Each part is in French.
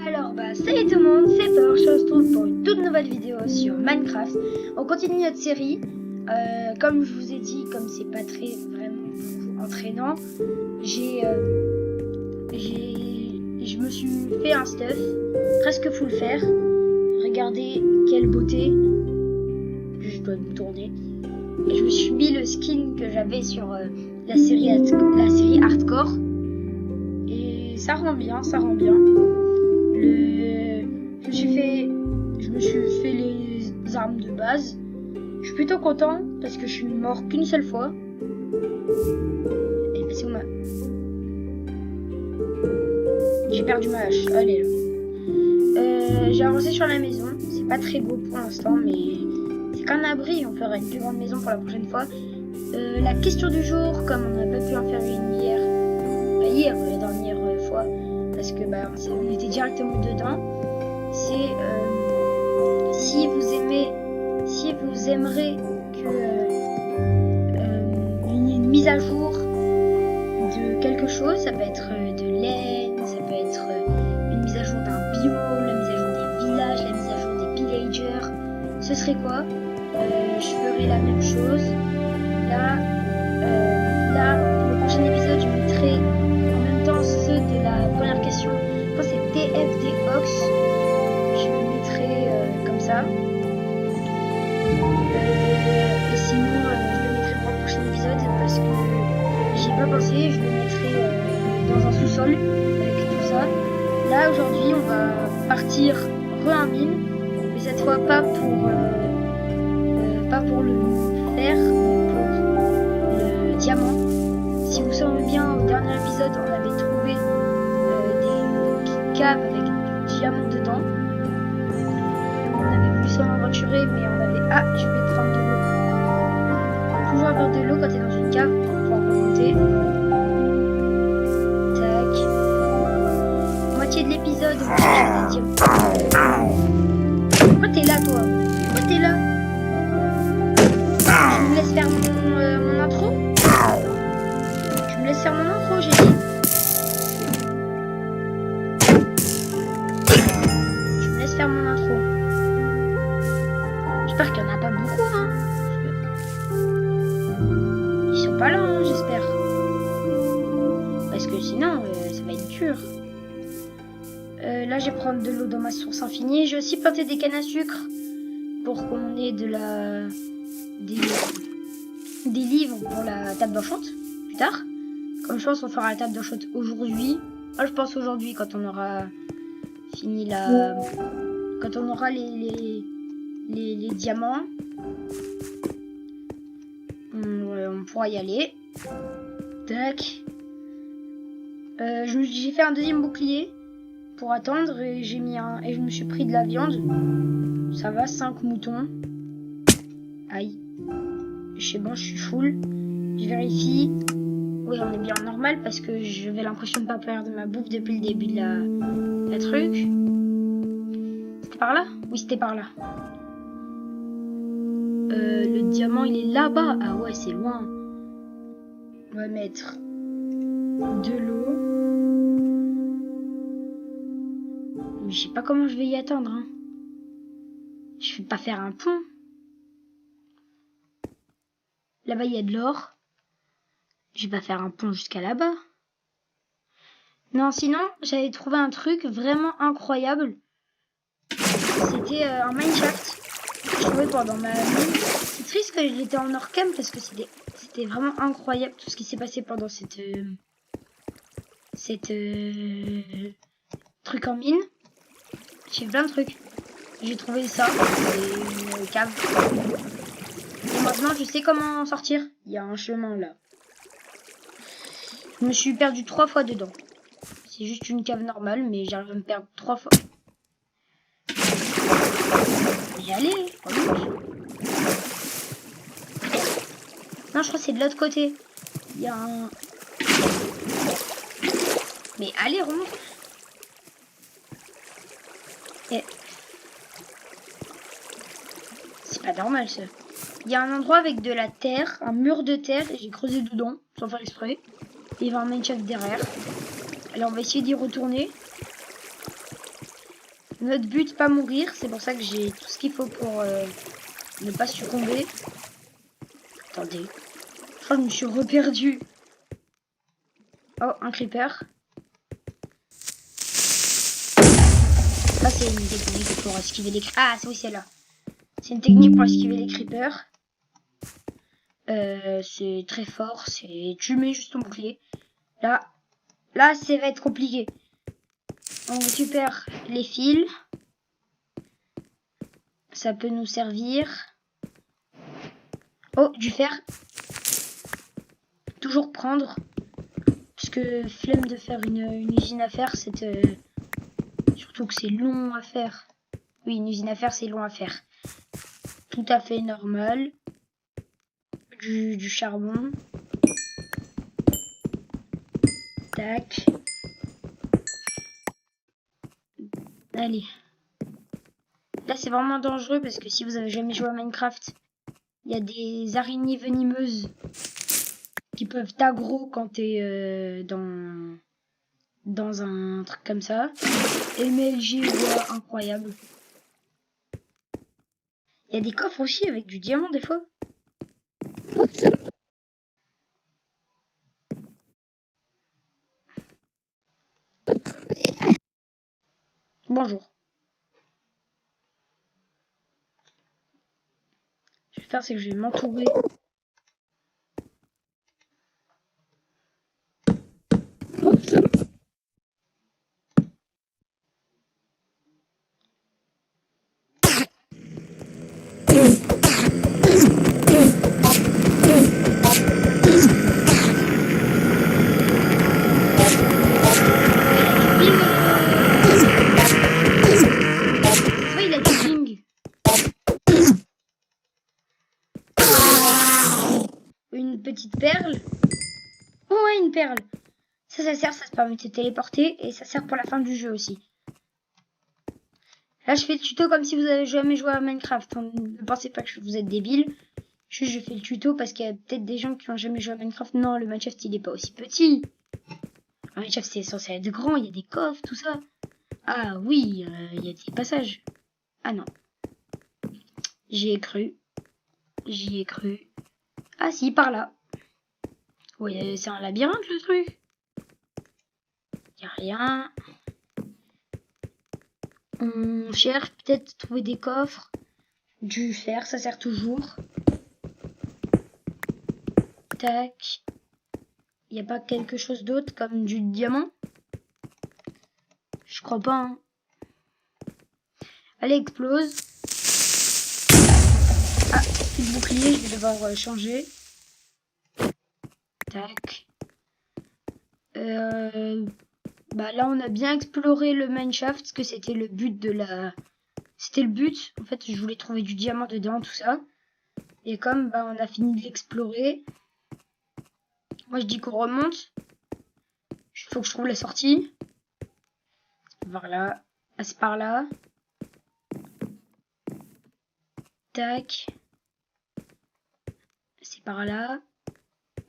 Alors salut tout le monde, c'est Thor, je se retrouve pour une toute nouvelle vidéo sur Minecraft. On continue notre série, comme je vous ai dit, comme c'est pas très vraiment beaucoup entraînant, je me suis fait un stuff, presque full fer. Regardez quelle beauté, je dois me tourner. Et je me suis mis le skin que j'avais sur la série hardcore. Et ça rend bien, ça rend bien. Je me suis fait les armes de base. Je suis plutôt content parce que je suis mort qu'une seule fois. Et c'est où j'ai perdu ma hache. Allez là. J'ai avancé sur la maison. C'est pas très beau pour l'instant, mais c'est qu'un abri. On fera une plus grande maison pour la prochaine fois. La question du jour, comme on n'a pas pu en faire une hier, la dernière fois, parce que on était directement dedans. C'est si vous aimerez que une mise à jour de quelque chose, ça peut être de laine, ça peut être une mise à jour d'un biome, la mise à jour des villages, la mise à jour des villagers. Ce serait quoi? Je ferai la même chose. Là, pour le prochain épisode, je mettrai en même temps ceux de la première question. Quand c'est TFDox, je le mettrai comme ça. Et sinon, je le mettrai pour le prochain épisode parce que j'y ai pas pensé. Je le mettrai dans un sous-sol avec tout ça. Là, aujourd'hui, on va partir en mine, mais cette fois pas pour le fer, mais pour le diamant. Si vous vous souvenez bien, au dernier épisode, on avait trouvé des caves avec du diamant dedans. On avait voulu s'en aventurer, mais on avait... Ah, je vais prendre de l'eau. Toujours avoir de l'eau quand t'es dans une cave pour pouvoir remonter. Tac. Moitié de l'épisode, on va chercher des diamants. Pourquoi t'es là, toi? Pourquoi t'es là? Tu me laisses faire mon intro? Tu me laisses faire mon intro, j'ai dit. Tu me laisses faire mon intro. J'espère qu'il n'y en a pas beaucoup, hein. Ils sont pas là, hein, j'espère. Parce que sinon, ça va être dur. Là, je vais prendre de l'eau dans ma source infinie. J'ai aussi planté des cannes à sucre pour qu'on ait des livres pour la table d'enchante plus tard. Comme je pense on fera la table d'enchante aujourd'hui. Moi, je pense aujourd'hui quand on aura fini quand on aura les diamants. On pourra y aller. Tac. J'ai fait un deuxième bouclier pour attendre et je me suis pris de la viande. Ça va, 5 moutons. Aïe. C'est bon, je suis full. Je vérifie. Oui, on est bien normal parce que j'avais l'impression de pas perdre ma bouffe depuis le début de la truc. C'était par là? Oui, c'était par là. Le diamant, il est là-bas. Ah ouais, c'est loin. On va mettre de l'eau. Mais je sais pas comment je vais y atteindre, hein. Je vais pas faire un pont. Là-bas, il y a de l'or. Je vais pas faire un pont jusqu'à là-bas. Non, sinon, j'avais trouvé un truc vraiment incroyable. C'était un mineshaft que je trouvais pendant ma mine. C'est triste que j'étais en hors-cam parce que c'était vraiment incroyable tout ce qui s'est passé pendant cette truc en mine. J'ai plein de trucs. J'ai trouvé ça, une cave. Et maintenant, je sais comment sortir. Il y a un chemin là. Je me suis perdu 3 fois dedans. C'est juste une cave normale, mais j'arrive à me perdre 3 fois. Mais allez, remonte. Non, je crois que c'est de l'autre côté. Il y a un... Mais allez, remonte. Et... C'est pas normal ça. Il y a un endroit avec de la terre, un mur de terre, et j'ai creusé dedans, sans faire exprès. Et il y a un mineshaft derrière. Alors on va essayer d'y retourner. Notre but, pas mourir. C'est pour ça que j'ai tout ce qu'il faut pour ne pas succomber. Attendez. Je crois que je me suis reperdu. Oh, un creeper. Ça, c'est une technique pour esquiver les creepers. Ah, c'est oui, c'est là. C'est une technique pour esquiver les creepers. C'est très fort. Tu mets juste ton bouclier. Là, ça va être compliqué. On récupère les fils. Ça peut nous servir. Oh, du fer. Toujours prendre. Parce que flemme de faire une usine à fer, surtout que c'est long à faire. Oui, une usine à fer, c'est long à faire. Tout à fait normal. Du charbon. Tac. Allez. Là, c'est vraiment dangereux parce que si vous avez jamais joué à Minecraft, il y a des araignées venimeuses qui peuvent t'aggro quand t'es dans un truc comme ça. MLG, ouais, incroyable. Il y a des coffres aussi avec du diamant des fois. Bonjour. Ce que je vais faire, c'est que je vais m'entourer. Il a du ping. Une petite perle. Oh ouais, une perle. Ça sert, ça se permet de se téléporter et ça sert pour la fin du jeu aussi. Là, je fais le tuto comme si vous avez jamais joué à Minecraft. Ne pensez pas que vous êtes débile. Juste, je fais le tuto parce qu'il y a peut-être des gens qui n'ont jamais joué à Minecraft. Non, le Minecraft, il est pas aussi petit. Le Minecraft, c'est censé être grand. Il y a des coffres, tout ça. Ah oui, il y a des passages. Ah non. J'y ai cru. J'y ai cru. Ah si, par là. Oui, c'est un labyrinthe, le truc. Y a rien. On cherche peut-être trouver des coffres. Du fer, ça sert toujours. Tac. Y a pas quelque chose d'autre comme du diamant? Je crois pas, hein. Allez, explose. Ah, plus de bouclier, je vais devoir changer. Tac. Bah là, on a bien exploré le mineshaft, parce que c'était le but de la... C'était le but. En fait, je voulais trouver du diamant dedans, tout ça. Et comme bah, on a fini de l'explorer, moi je dis qu'on remonte. Il faut que je trouve la sortie. Par là. Ah, c'est par là. Tac. C'est par là.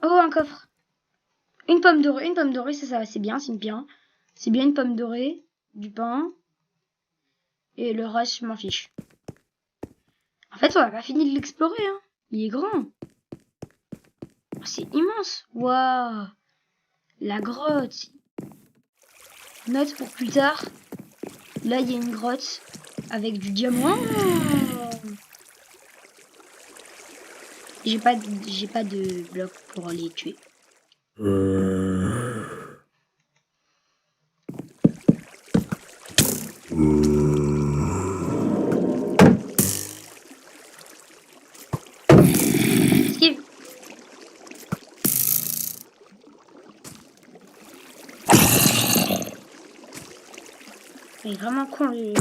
Oh, un coffre. Une pomme dorée, ça c'est bien, c'est bien. C'est bien une pomme dorée, du pain. Et le reste, je m'en fiche. En fait, on n'a pas fini de l'explorer, hein. Il est grand. Oh, c'est immense. Waouh. La grotte. Note pour plus tard. Là, il y a une grotte avec du diamant. J'ai pas de bloc pour les tuer. Esquive. Il est vraiment con le...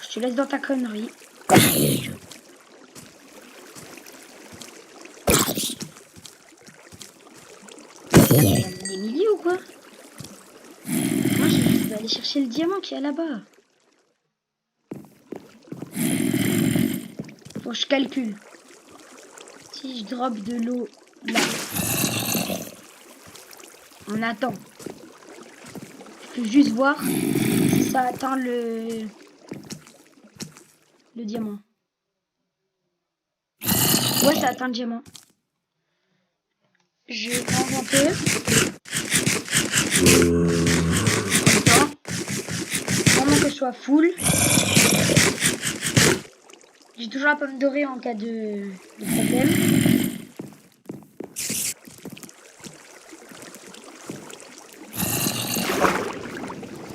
Je te laisse dans ta connerie. Des milliers ou quoi? Moi je vais aller chercher le diamant qui est là-bas. Faut que je calcule. Si je drop de l'eau là. On attend. Je peux juste voir si ça atteint le diamant. Ouais, ça atteint le diamant. Je vais inventer. Attends. Vraiment que ce soit full. J'ai toujours la pomme dorée en cas de problème.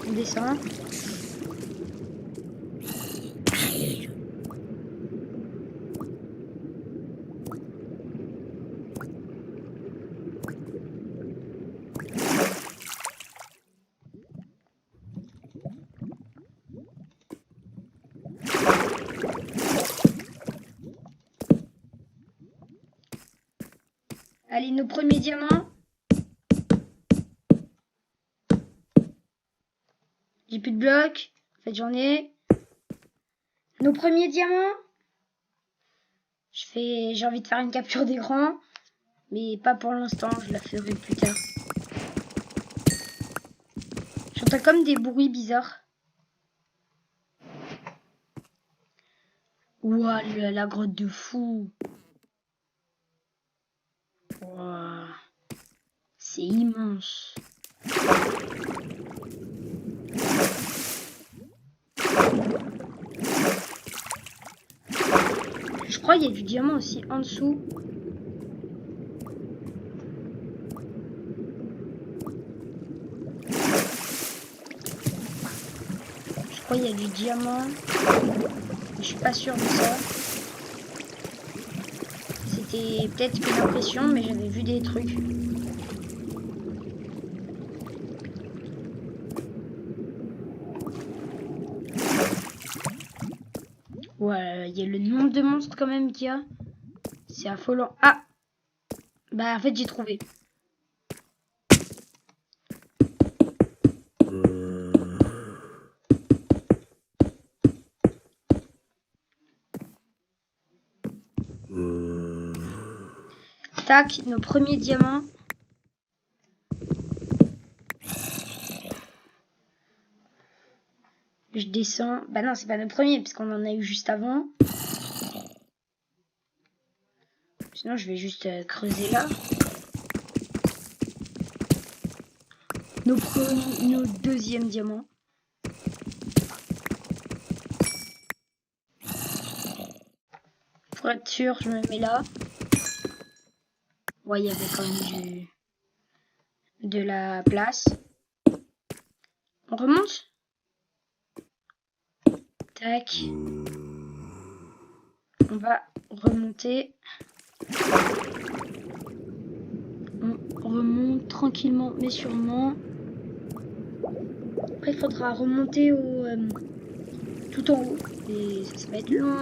On descend. Allez, nos premiers diamants. J'ai plus de blocs. En fait, j'en ai. Nos premiers diamants. J'ai envie de faire une capture d'écran. Mais pas pour l'instant, je la ferai plus tard. J'entends comme des bruits bizarres. Ouah, la grotte de fou. Ouah. C'est immense. Je crois qu'il y a du diamant aussi en dessous. Je crois qu'il y a du diamant. Je suis pas sûre de ça. C'était peut-être une impression, mais j'avais vu des trucs. Ouais, il y a le nombre de monstres quand même qu'il y a. C'est affolant. Ah! Bah en fait j'ai trouvé. Tac, nos premiers diamants. Je descends. Bah non, c'est pas nos premiers, puisqu'on en a eu juste avant. Sinon, je vais juste creuser là. Nos deuxièmes diamants. Pour être sûr, je me mets là. Ouais, il y avait quand même de la place. On remonte. Tac. On va remonter. On remonte tranquillement mais sûrement. Après, il faudra remonter tout en haut. Et ça va être long.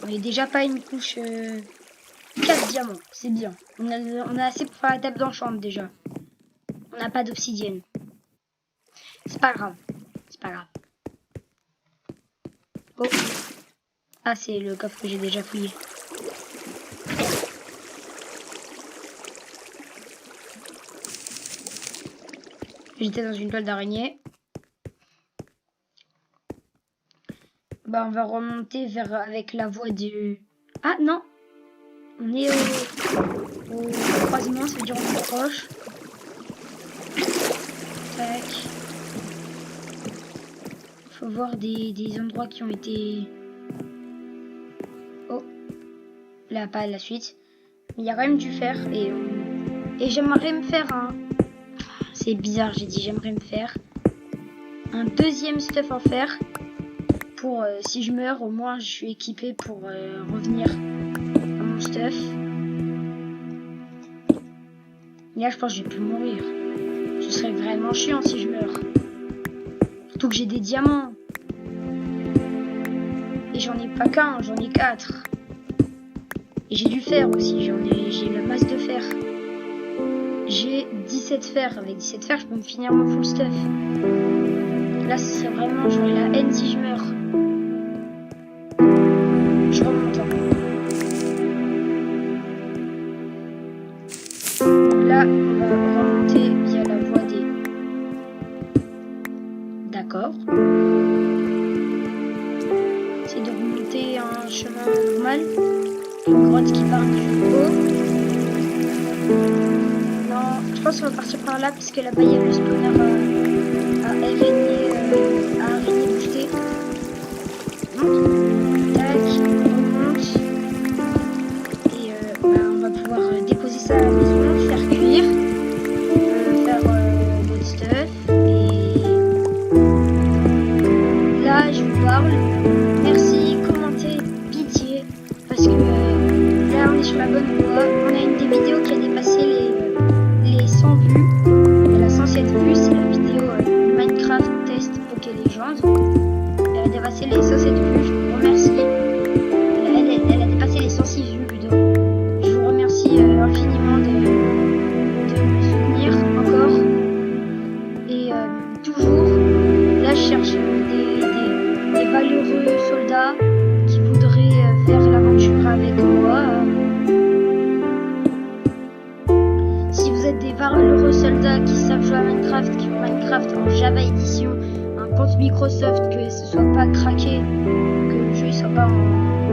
On n'est déjà pas une couche 4 diamants. C'est bien. On a assez pour faire la table d'enchant déjà. On n'a pas d'obsidienne. C'est pas grave. C'est pas grave. Oh. Ah, c'est le coffre que j'ai déjà fouillé. J'étais dans une toile d'araignée. Bah, on va remonter vers avec la voie du... Ah, non. On est au croisement, ça veut dire on est proche. Tac. Faut voir des endroits qui ont été... Oh. Là, pas la suite. Mais il y a quand même du fer. Et j'aimerais me faire un... C'est bizarre, j'ai dit j'aimerais me faire un deuxième stuff en fer. Pour si je meurs, au moins je suis équipée pour revenir à mon stuff. Et là, je pense que je vais plus mourir. Ce serait vraiment chiant si je meurs. Surtout que j'ai des diamants. Et j'en ai pas qu'un, j'en ai 4. Et j'ai du fer aussi, j'ai la masse de fer. J'ai 17 fer. Avec 17 fer, je peux me finir mon full stuff. Là, ce serait vraiment, j'aurais la haine si je meurs. Je remonte. Là, on va remonter via la voie des droite qui part du haut. Non, je pense qu'on va partir par là parce que là-bas il y a le spawner à araignée boostée. Tac, on remonte. Et on va pouvoir déposer ça à la maison, faire cuire, faire d'autres stuff. Et là, je vous parle. Merci, commentez, pitié. Parce que là, on est sur la bonne voie. On a une des vidéos qui a dépassé les 100 vues. Elle a 107 vues. C'est la vidéo Minecraft Test Poké Legends. Elle a dépassé les 107 vues. Je vous remercie. Elle a dépassé les 106 vues plutôt. Je vous remercie infiniment de me soutenir encore. Et toujours, là, je cherche des valeureux soldats qui voudraient faire l'aventure avec moi. Si vous êtes des valeureux soldats qui savent jouer à Minecraft, qui ont Minecraft en Java Edition, un compte Microsoft, que ce soit pas craqué, que le jeu soit pas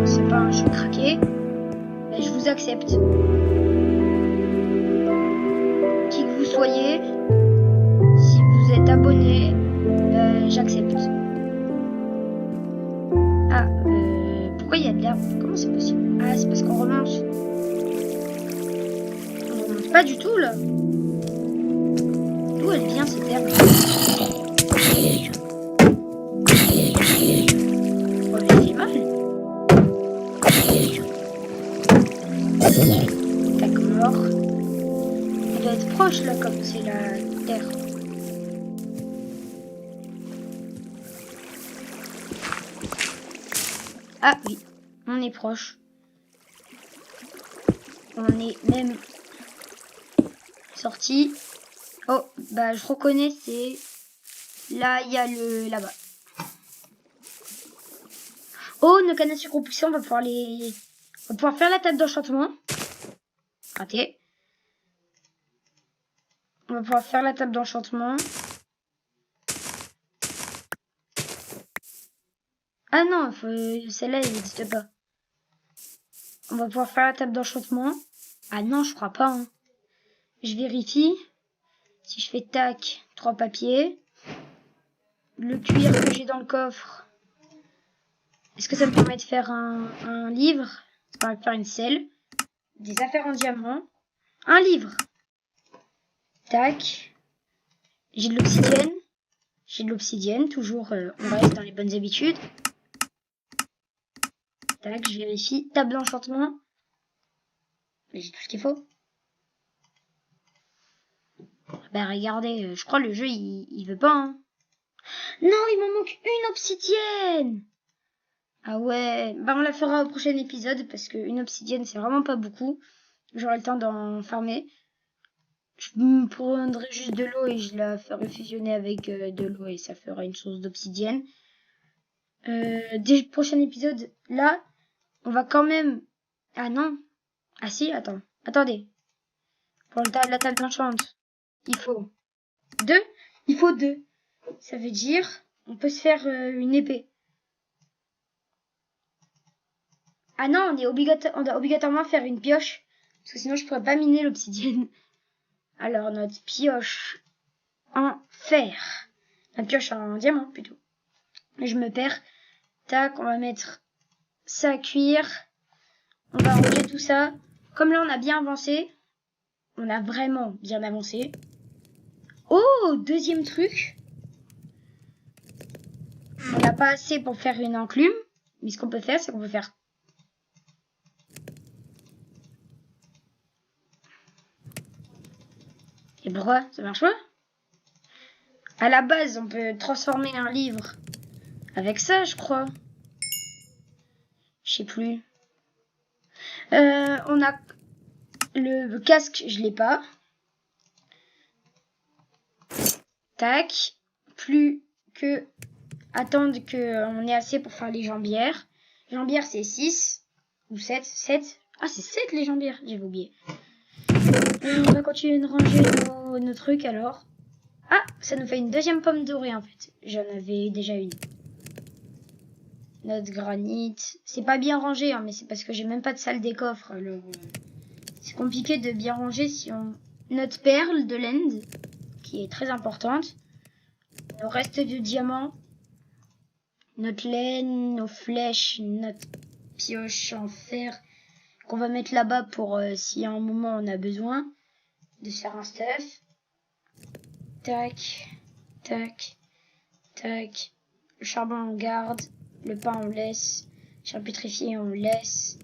c'est pas un jeu craqué, ben je vous accepte. Qui que vous soyez, si vous êtes abonné, j'accepte. Ah, pourquoi il y a de l'herbe? Comment c'est possible? Ah, c'est parce qu'on remonte. On remonte pas du tout là. D'où elle vient cette herbe? Oh, elle fait mal. Tac, mort. Elle doit être proche là, comme c'est la terre. Ah oui, on est proche. On est même sorti. Oh, bah je reconnais, c'est là, il y a le là-bas. Oh, nos cannes à sucre poussées, on va pouvoir faire la table d'enchantement. Raté. On va pouvoir faire la table d'enchantement. Ah non, celle-là, elle n'existe pas. On va pouvoir faire la table d'enchantement. Ah non, je crois pas. Hein. Je vérifie. Si je fais tac, 3 papiers. Le cuir que j'ai dans le coffre. Est-ce que ça me permet de faire un livre? Ça permet de faire une selle. Des affaires en diamant. Un livre. Tac. J'ai de l'obsidienne. J'ai de l'obsidienne. Toujours, on reste dans les bonnes habitudes. Tac, je vérifie. Table d'enchantement. J'ai tout ce qu'il faut. Bah regardez, je crois le jeu il veut pas. Hein. Non, il m'en manque une obsidienne. Ah ouais, bah on la fera au prochain épisode parce qu'une obsidienne c'est vraiment pas beaucoup. J'aurai le temps d'en farmer. Je me prendrai juste de l'eau et je la ferai fusionner avec de l'eau et ça fera une source d'obsidienne. Dès le prochain épisode, là, on va quand même... Ah non. Ah si, attends. Attendez. Pour la table d'enchant, il faut 2. Il faut 2. Ça veut dire, on peut se faire une épée. Ah non, on doit obligatoirement faire une pioche. Parce que sinon, je pourrais pas miner l'obsidienne. Alors, notre pioche en fer. Notre pioche en diamant, plutôt. Et je me perds. Tac, on va mettre ça à cuire. On va ranger tout ça. Comme là, on a bien avancé. On a vraiment bien avancé. Oh, deuxième truc. On n'a pas assez pour faire une enclume. Mais ce qu'on peut faire, c'est qu'on peut faire... Et pourquoi ça marche pas? À la base, on peut transformer un livre avec ça, je crois. Je sais plus. On a le casque, je l'ai pas. Tac. Plus que attendre qu'on ait assez pour faire les jambières. Les jambières, c'est 6 ou 7. 7. Ah, c'est 7 les jambières, j'avais oublié. On va continuer de ranger nos trucs alors. Ah, ça nous fait une deuxième pomme dorée en fait. J'en avais déjà une. notre granit. C'est pas bien rangé, hein, mais c'est parce que j'ai même pas de salle des coffres. Alors, c'est compliqué de bien ranger si on... Notre perle de l'end, qui est très importante. Nos restes de diamants. Notre laine, nos flèches, notre pioche en fer qu'on va mettre là-bas pour si à un moment on a besoin de se faire un stuff. Tac, tac, tac. Le charbon on garde, le pain on laisse, le charbon pétrifié on laisse,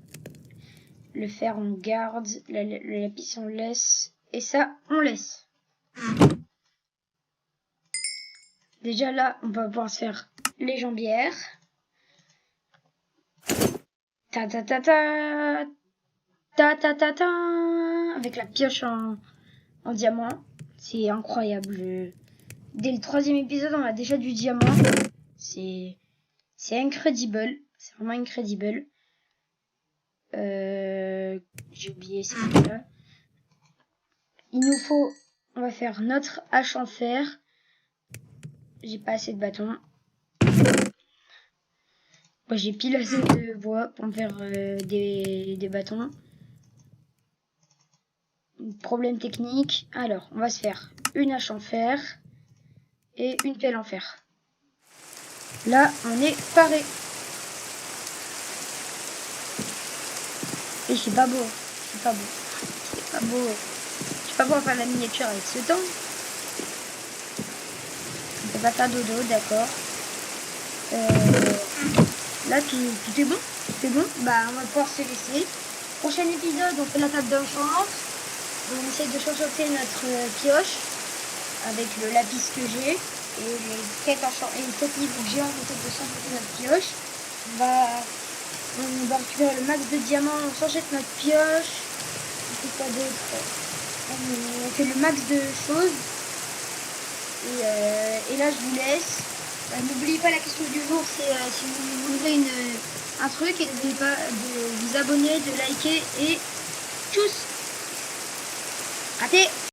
le fer on garde, le lapis on laisse, et ça on laisse. Déjà là, on va pouvoir se faire les jambières. Ta ta ta ta ta ta ta ta avec la pioche en diamant. C'est incroyable. Dès le 3e épisode, on a déjà du diamant. C'est incredible. C'est vraiment incredible. J'ai oublié ça. Il nous faut... On va faire notre hache en fer. J'ai pas assez de bâtons. Moi, j'ai pile assez de bois pour me faire des bâtons. Problème technique. Alors, on va se faire une hache en fer et une pelle en fer. Là, on est paré. Et c'est pas beau. C'est pas beau. C'est pas beau. Je sais pas pouvoir faire la miniature avec ce temps. On peut pas faire dodo, d'accord. Là, tout est bon. Tout est bon. Bah, on va pouvoir se laisser. Prochain épisode, on fait la table d'enchantement. On essaie de changer notre pioche avec le lapis que j'ai et les 7 niveaux que j'ai, on essaie de changer notre pioche. On va récupérer le max de diamants, on s'achète notre pioche. On fait quoi d'autre? On fait le max de choses. Et là, je vous laisse. N'oubliez pas la question du jour, c'est si vous voulez un truc, et n'oubliez pas de vous abonner, de liker et tchuss. Raté.